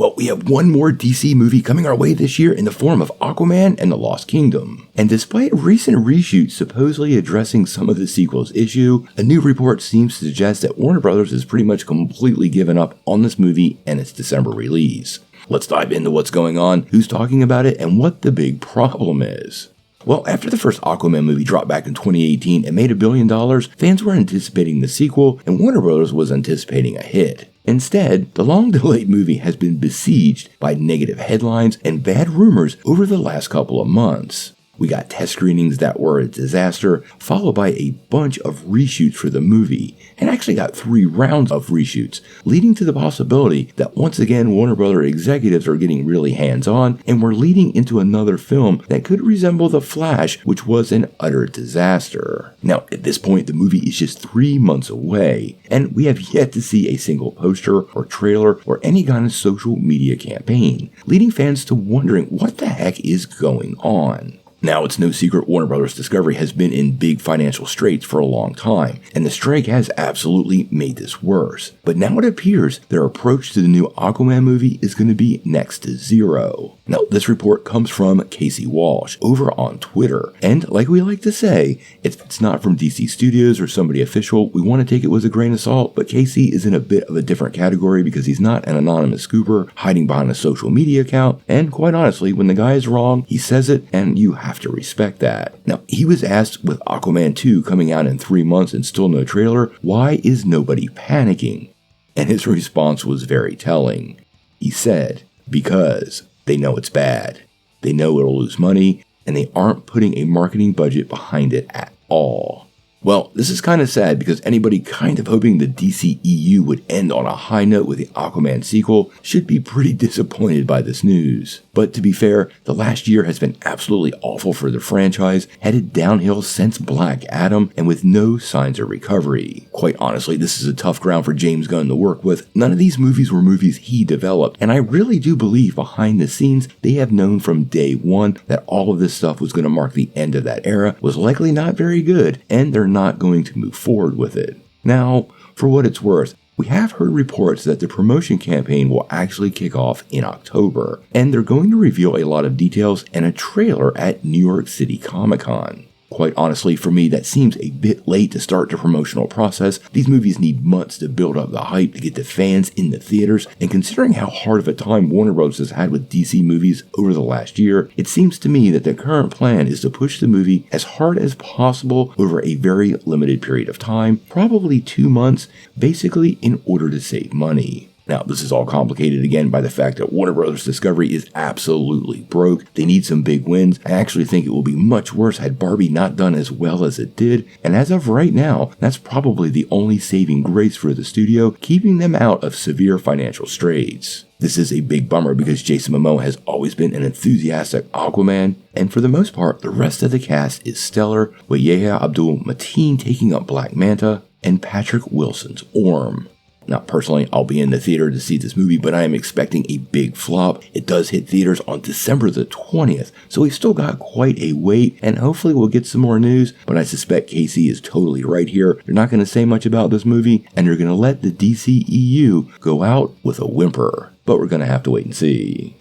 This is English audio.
Well, we have one more DC movie coming our way this year in the form of Aquaman and the Lost Kingdom. And despite recent reshoots supposedly addressing some of the sequel's issue, a new report seems to suggest that Warner Bros. Has pretty much completely given up on this movie and its December release. Let's dive into what's going on, who's talking about it, and what the big problem is. Well, after the first Aquaman movie dropped back in 2018 and made $1 billion, fans were anticipating the sequel, and Warner Bros. Was anticipating a hit. Instead, the long-delayed movie has been besieged by negative headlines and bad rumors over the last couple of months. We got test screenings that were a disaster, followed by a bunch of reshoots for the movie, and actually got 3 rounds of reshoots, leading to the possibility that once again Warner Bros. Executives are getting really hands-on, and we're leading into another film that could resemble The Flash, which was an utter disaster. Now, at this point, the movie is just 3 months away, and we have yet to see a single poster or trailer or any kind of social media campaign, leading fans to wondering what the heck is going on. Now, it's no secret Warner Bros. Discovery has been in big financial straits for a long time, and the strike has absolutely made this worse. But now it appears their approach to the new Aquaman movie is going to be next to zero. Now, this report comes from Casey Walsh over on Twitter, and like we like to say, if it's not from DC Studios or somebody official, we want to take it with a grain of salt, but Casey is in a bit of a different category because he's not an anonymous scooper hiding behind a social media account, and quite honestly, when the guy is wrong, he says it, and you have to respect that. Now, he was asked with Aquaman 2 coming out in 3 months and still no trailer, why is nobody panicking? And his response was very telling. He said, because they know it's bad. They know it'll lose money, and they aren't putting a marketing budget behind it at all. Well, this is kind of sad because anybody kind of hoping the DCEU would end on a high note with the Aquaman sequel should be pretty disappointed by this news. But to be fair, the last year has been absolutely awful for the franchise, headed downhill since Black Adam, and with no signs of recovery. Quite honestly, this is a tough ground for James Gunn to work with. None of these movies were movies he developed, and I really do believe behind the scenes they have known from day one that all of this stuff was going to mark the end of that era, was likely not very good, and they're not going to move forward with it. Now, for what it's worth, we have heard reports that the promotion campaign will actually kick off in October, and they're going to reveal a lot of details and a trailer at New York City Comic Con. Quite honestly, for me, that seems a bit late to start the promotional process. These movies need months to build up the hype to get the fans in the theaters, and considering how hard of a time Warner Bros. Has had with DC movies over the last year, it seems to me that the current plan is to push the movie as hard as possible over a very limited period of time, probably 2 months, basically in order to save money. Now, this is all complicated again by the fact that Warner Bros. Discovery is absolutely broke. They need some big wins. I actually think it will be much worse had Barbie not done as well as it did. And as of right now, that's probably the only saving grace for the studio, keeping them out of severe financial straits. This is a big bummer because Jason Momoa has always been an enthusiastic Aquaman, and for the most part, the rest of the cast is stellar, with Yahya Abdul-Mateen taking up Black Manta and Patrick Wilson's Orm. Now, personally, I'll be in the theater to see this movie, but I am expecting a big flop. It does hit theaters on December the 20th, so we've still got quite a wait, and hopefully we'll get some more news, but I suspect Casey is totally right here. They're not going to say much about this movie, and they're going to let the DCEU go out with a whimper. But we're going to have to wait and see.